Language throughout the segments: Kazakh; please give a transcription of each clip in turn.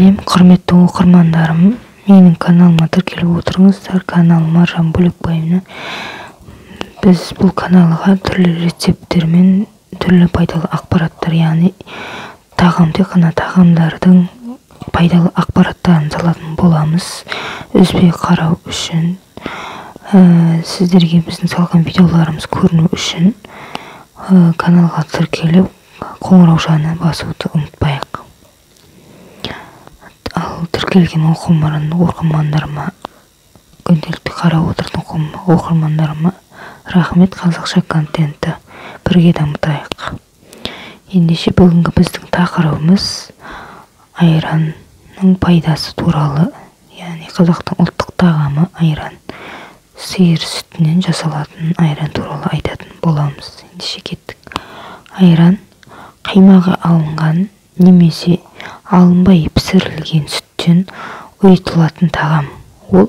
Сәлем, құрметті оқырмандарым. Менің каналыма тіркеліп отырыңыздар. Каналым Маржан Бөлекбаевна. Біз бұл каналға түрлі рецепттер мен түрлі пайдалы ақпараттар, яғни тек қана тағамдардың пайдалы ақпараттарын салатын боламыз. Үзбей қарау үшін, сіздерге біздің салған видеоларымыз көріну үшін каналға тіркеліп қоңырау жаны басуды ұмытпайық. Ал тіркелген оқырмандарыма, күнделікті қарап отыратын оқырмандарыма рахмет. Қазақша контентті бірге дамытайық. Ендеше бүгінгі біздің тақырыбымыз айранның пайдасы туралы, яғни қазақтың ұлттық тағамы айран, сиыр сүтінен жасалатын айран туралы айтатын боламыз. Ендеше кеттік. Айран қаймағы алынған немесе алынбай пісірілген сүттен ұйытылатын тағам. Ол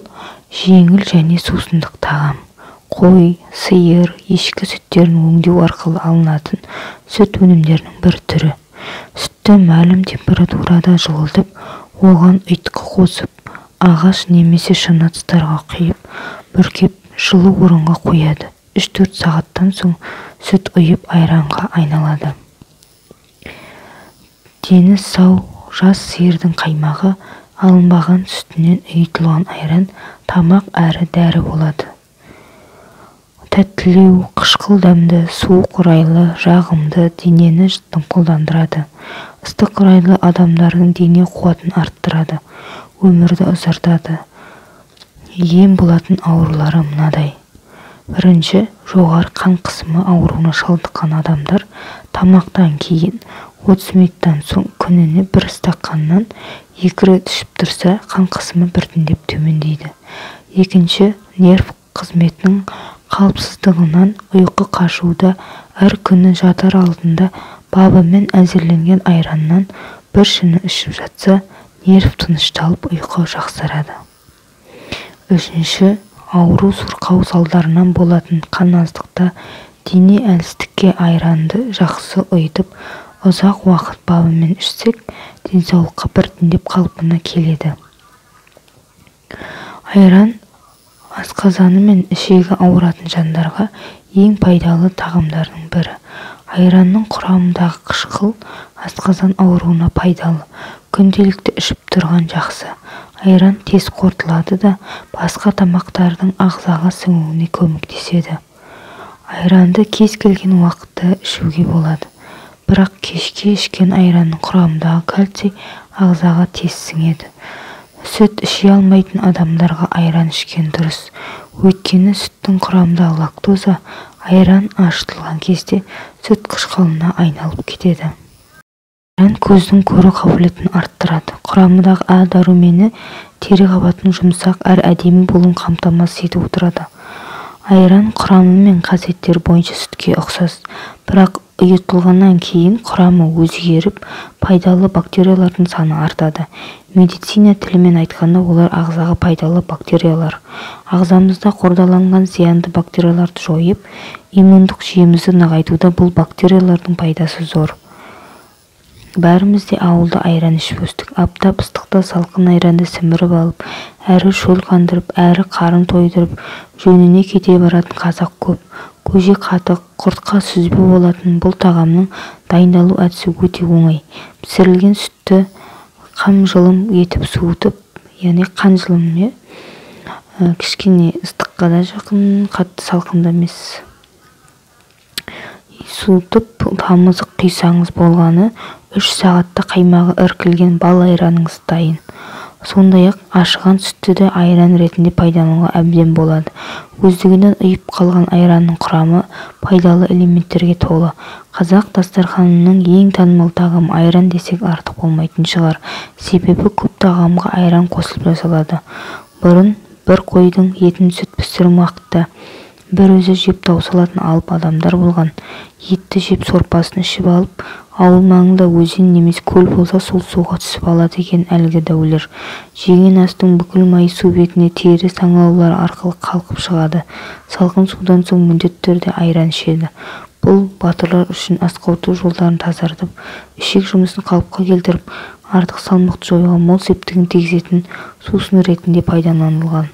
жеңіл және сусындық тағам. Қой, сиыр, ешкі сүттерін өңдеу арқылы алынатын сүт өнімдерінің бір түрі. Сүтті мәлім температурада жылытып, оған ұйытқы қосып, ағаш немесе шыны ыдыстарға құйып, бүркеп жылы орынға қояды. 3-4 сағаттан соң сүт ұйып айранға айналады. Дені сау жас сиырдың қаймағы алынбаған сүтінен ұйытылған айран тамақ әрі дәрі болады. Тәттілеу, қышқыл дәмді, суық райлы, жағымды, денені дымқылдандырады. Ыстық райлы адамдардың дене қуатын арттырады, өмірді ұзартады. Ем болатын аурулары мынадай. Бірінші, жоғары қан қысымы ауруына шалдыққан адамдар тамақтан кейін 30 минуттан соң күніне 1 стақаннан 2 рет ішіп тұрса, қан қысымы біртіндеп төмендейді. Екінші, нерв қызметінің қалыпсыздығынан ұйқы қашуда, әр күні жатар алдында бабымен әзірленген айраннан бір шыны ішіп жатса, нерв тынышталып ұйқы жақсарады. Үшінші, ауру сұрқау салдарынан болатын қаназдықта дене әлсіздікке айранды жақсы ұйытып, ұзақ уақыт бабымен ішсек, денсаулыққа біртіндеп қалпына келеді. Айран асқазаны мен ішегі ауыратын жандарға ең пайдалы тағамдардың бірі. Айранның құрамындағы қышқыл асқазан ауруына пайдалы. Күнделікті ішіп тұрған жақсы. Айран тез қорытылады да басқа тамақтардың ағзаға сіңуіне көмектеседі. Айранды кез келген уақытта ішуге болады. Бірақ кешке ішкен айранның құрамындағы кальций ағзаға тез сіңеді. Сүт іше алмайтын адамдарға айран ішкен дұрыс. Өйткені сүттің құрамындағы лактоза айран ашытылған кезде сүт қышқылына айналып кетеді. Айран көздің көру қабілетін арттырады. Құрамындағы А дәрумені тері қабатының жұмсақ әрі әдемі болуын қамтамасыз етіп отырады. Айран құрамы мен қасиеттері бойынша сүтке ұқсас, бірақ ұйытылғаннан кейін құрамы өзгеріп, пайдалы бактериялардың саны артады. Медицина тілімен айтқанда, олар ағзаға пайдалы бактериялар. Ағзамызда қордаланған зиянды бактерияларды жойып, иммундық жүйемізді нығайтуда бұл бактериялардың пайдасы зор. Бәріміз де ауылда айран ішіп өстік. Аптап ыстықта салқын айранды сіміріп алып, әрі шөл қандырып, әрі қарын тойдырып, жөніне кете баратын қазақ көп. Көже қатық, құртқа сүзбе болатын бұл тағамның дайындалу әдісі өте оңай. Пісірілген сүтті қам-жылым етіп суытып, яғни қан жылым, кішкене ыстыққа да жақын, қатты салқында емес. Суытып, тамызық құйсаңыз болғаны 3 сағатта қаймағы іркілген бал айраныңыз дайын. Сондай-ақ ашыған сүтті де айран ретінде пайдалануға әбден болады. Өздігінен ұйып қалған айранның құрамы пайдалы элементтерге толы. Қазақ дастарханының ең танымал тағамы айран десек артық болмайтын шығар. Себебі көп тағамға айран қосылып жасалады. Бұрын бір қойдың етін сүт пісірім уақытта бір өзі жеп таусылатын алып адамдар болған. Етті жеп сорпасын ішіп алып, ауыл маңында өзен немес көл болса сол суға түсіп алады екен әлгі дәулер. Жеген астың бүкіл майы су бетіне тері саңылаулар арқылы қалқып шығады. Салқын судан соң міндетті түрде айран ішеді. Бұл батырлар үшін ас қорыту жолдарын тазартып, ішек жұмысын қалыпқа келтіріп, артық салмақты жоюға мол септігін тигізетін сусын ретінде пайдаланылған.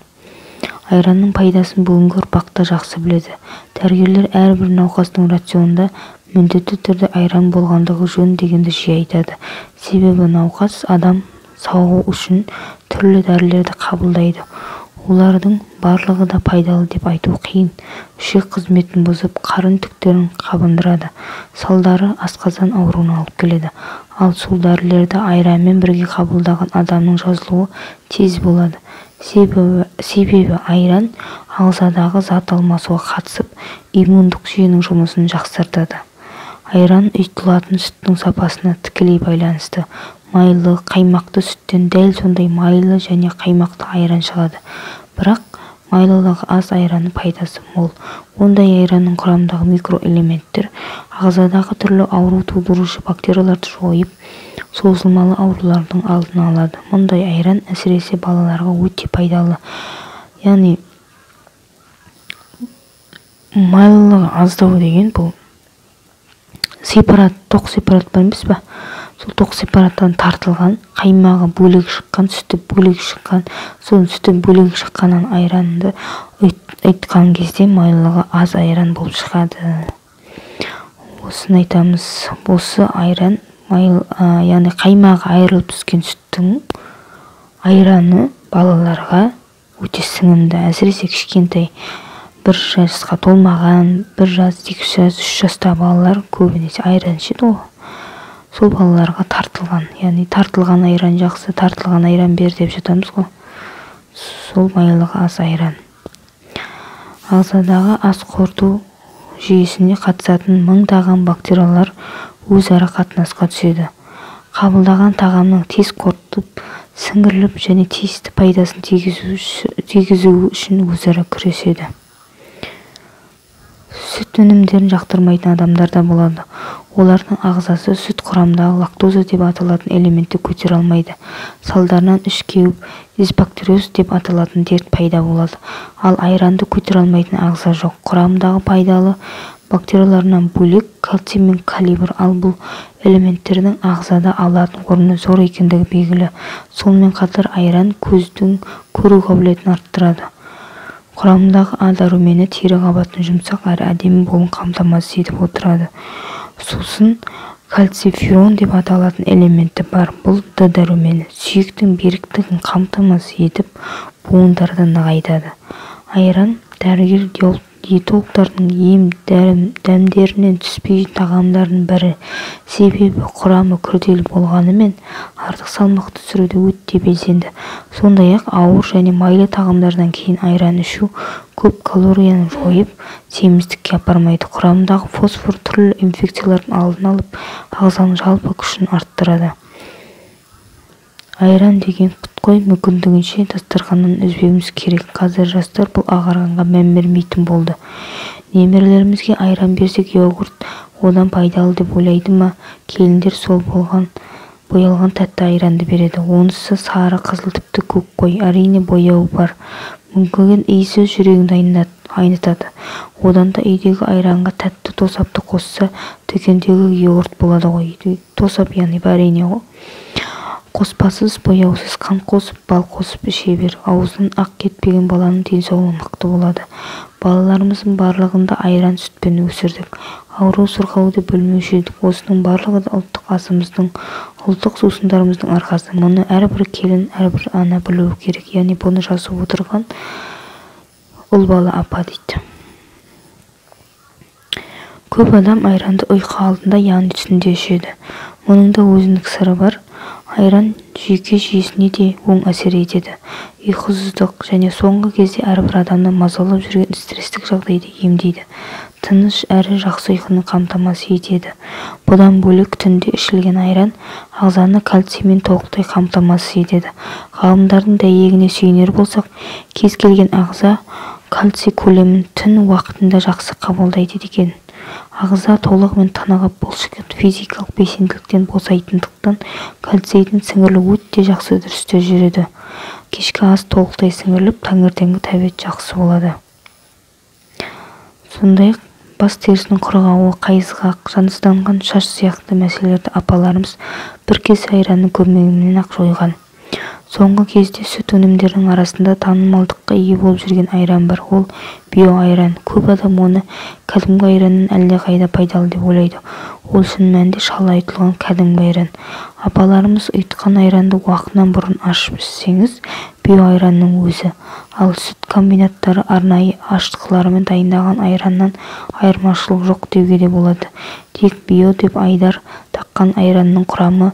Айранның пайдасын бүгінгі ұрпақ та жақсы біледі. Дәрігерлер әрбір науқастың рационында міндетті түрде айран болғандығы жөн дегенді жиі айтады. Себебі науқас адам сауығу үшін түрлі дәрілерді қабылдайды. Олардың барлығы да пайдалы деп айту қиын. Ішек қызметін бұзып, қарын түктерін қабындырады. Салдары асқазан ауруына алып келеді. Ал сол дәрілерді айранмен бірге қабылдаған адамның жазылуы тез болады. Себебі айран ағзадағы зат алмасуға қатысып, иммундық жүйенің жұмысын жақсартады. Айран ұйытылатын сүттің сапасына тікелей байланысты. Майлы, қаймақты сүттен дәл сондай майлы және қаймақты айран шығады. Бірақ майлылығы аз айранның пайдасы мол. Ондай айранның құрамындағы микроэлементтер ағзадағы түрлі ауру тудырушы бактерияларды жойып, созылмалы аурулардың алдын алады. Мұндай айран әсіресе балаларға өте пайдалы. Яғни майлылығы аздау деген бұл тоқ сепарат бар емес па? Сол тоқ сепараттан тартылған, қаймағы бөлек шыққан, сүті бөлек шыққан, сол сүті бөлек шыққаннан айранды айтқан кезде майлылығы аз айран болып шығады. Осыны айтамыз. Осы айран, яғни қаймағы айырылып түскен сүттің айраны балаларға өте сіңімді. Әсіресе кішкентай 1 жасқа толмаған, 1 жас, 2 жас, 3 жаста балалар көбінесе айран ішеді ғой. Сол балаларға тартылған, яғни тартылған айран жақсы, тартылған айран бер деп жатамыз ғой. Сол майлылығы аз айран. Ағзадағы ас қорыту жүйесіне қатысатын мыңдаған бактериялар өзара қатынасқа түседі. Қабылдаған тағамның тез қорытылып, сіңіріліп және тиісті пайдасын тигізу үшін өзара күреседі. Сүт өнімдерін жақтырмайтын адамдар да болады. Олардың ағзасы сүт құрамындағы лактоза деп аталатын элементті көтере алмайды. Салдарынан іш кеуіп, дисбактериоз деп аталатын дерт пайда болады. Ал айранды көтере алмайтын ағза жоқ. Құрамындағы пайдалы бактерияларынан бөлек кальций мен калибр, ал бұл элементтердің ағзада алатын орны зор екендігі белгілі. Сонымен қатар айран көздің көру қабілетін арттырады. Құрамындағы А дәрумені тері қабатын жұмсақ әрі әдемі болуын қамтамасыз етіп отырады. Сосын кальциферон деп аталатын элементі бар. Бұл Д дәрумені сүйектің беріктігін қамтамасыз етіп, буындарды нығайтады. Айран дәрігер диетологтардың ем дәмдерінен түспей тағамдардың бірі. Себебі құрамы күрделі болғанымен артық салмақты түсіруде өте белсенді. Сондай-ақ ауыр және майлы тағамдардан кейін айран ішу көп калорияны жойып, семіздікке апармайды. Құрамындағы фосфор түрлі инфекциялардың алдын алып, ағзаның жалпы күшін арттырады. Айран деген құт қой, мүмкіндігінше дастарханнан үзбеуіміз керек. Қазір жастар бұл ағарғанға мән бермейтін болды. Немерелерімізге айран берсек, йогурт одан пайдалы деп ойлайды ма? Келіндер сол боялған тәтті айранды береді. Онысы сары, қызыл, тіпті көк қой. Әрине бояуы бар. Мүмкін иісі жүрегіңді айнытады. Одан да үйдегі айранға тәтті тосапты қосса, дүкендегі йогурт болады ғой. Тосап яғни әрине ғой. Қоспасыз, бояусыз қант қосып, бал қосып іше бер. Аузынан ақ кетпеген баланың денсаулығы мықты болады. Балаларымыздың барлығында айран сүтпен өсірдік. Ауру сырғауды білмеуші едік. Осының барлығы да ұлттық асымыздың, ұлттық сусындарымыздың арқасы. Мұны әрбір келін, әрбір ана білуі керек. Яғни бұны жазып отырған ұл бала апа дейді. Көп адам айранды ұйқы алдында, яғни түсінде ішеді. Мұның да өзіндік сыры бар. Айран жүйке жүйесіне де оң әсер етеді. Ұйқысыздық және соңғы кезде әрбір адамды мазалап жүрген стресстік жағдайды емдейді. Тыныш әрі жақсы ұйқыны қамтамасыз етеді. Бұдан бөлек түнде ішілген айран ағзаны кальциймен толықтай қамтамасыз етеді. Ғалымдардың дәйегіне сүйенер болсақ, кез келген ағза кальций көлемін түн уақытында жақсы қабылдайды екен. Ағза толығымен тынығып, бұлшық физикалық белсенділіктен босайтындықтан кальцийдің сіңірілуі өте жақсы үрдісте жүреді. Кешкі ас толықтай сіңіріліп, таңертеңгі тәбет жақсы болады. Сондай-ақ бас терісінің құрғауы, қайызғақ, жыныстанған шаш сияқты мәселелерді апаларымыз бір кесе айранның көмегімен ақ жойған. Соңғы кезде сүт өнімдерінің арасында танымалдыққа ие болып жүрген айран бар, ол биоайран. Көп адам оны кәдімгі айраннан әлдеқайда пайдалы деп ойлайды. Ол шын мәнінде шала айтылған кәдімгі айран. Апаларымыз ұйытқан айранды уақытынан бұрын ашып ішсеңіз, биоайранның өзі. Ал сүт комбинаттары арнайы ашытқылармен дайындаған айраннан айырмашылық жоқ деуге де болады. Тек био деп айдар таққан айранның құрамы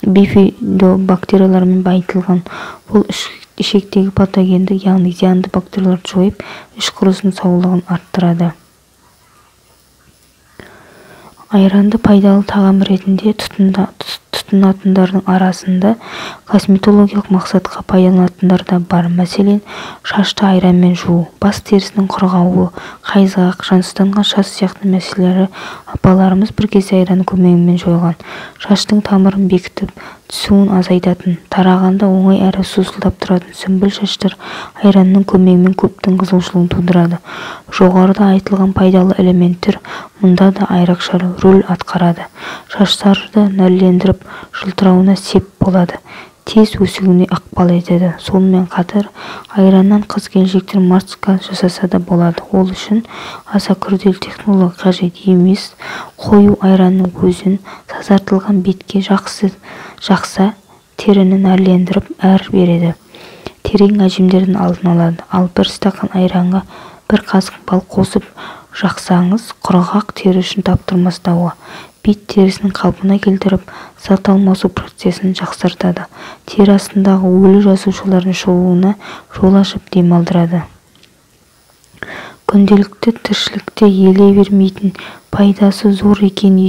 бифидобактериялармен байытылған. Бұл ішектегі патогенді, яғни зиянды бактерияларды жойып, іш құрысының саулығын арттырады. Айранды пайдалы тағам ретінде тұтынатындардың арасында косметологиялық мақсатқа пайдаланатындар да бар. Мәселен, шашты айранмен жуу, бас терісінің құрғауы, қайызғақ, жыныстанған шаш сияқты мәселелері апаларымыз бір кесе айран көмегімен жойған. Шаштың тамырын бекітіп, түсуін азайтатын, тарағанда оңай әрі сусылдап тұратын сүмбіл шаштар айранның көмегімен көптің қызығушылығын тудырады. Жоғарыда айтылған пайдалы элементтер мұнда да айрықша рөл атқарады. Шаштарды нәрлендіріп, жылтырауына сеп болады, тез өсуіне ықпал етеді. Сонымен қатар айраннан қыз-келіншектер маска жасаса да болады. Ол үшін аса күрделі технология қажет емес. Қою айранның өзін тазартылған бетке жақса теріні нәрлендіріп әр береді. Терең әжімдердің алдын алады. Ал бір стақан айранға бір қасық бал қосып жақсаңыз, құрғақ тері үшін таптырмас дауа. Бет терісінің қалпына келтіріп, зат алмасу процесін жақсартады. Тері астындағы өлі жасушалардың шығуына жол ашып демалдырады. Күнделікті тіршілікте елей бермейтін, пайдасы зор екен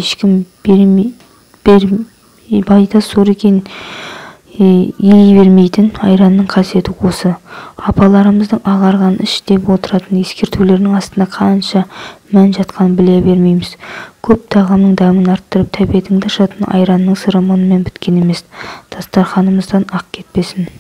елей бермейтін айранның қасиеті осы. Апаларымыздың ағарған іш деп отыратын ескертулерінің астында қанша мән жатқанын біле бермейміз. Көп тағамның дәмін арттырып, тәбетіңді ашатын айранның сыры мұнымен біткен емес. Дастарханымыздан ақ кетпесін.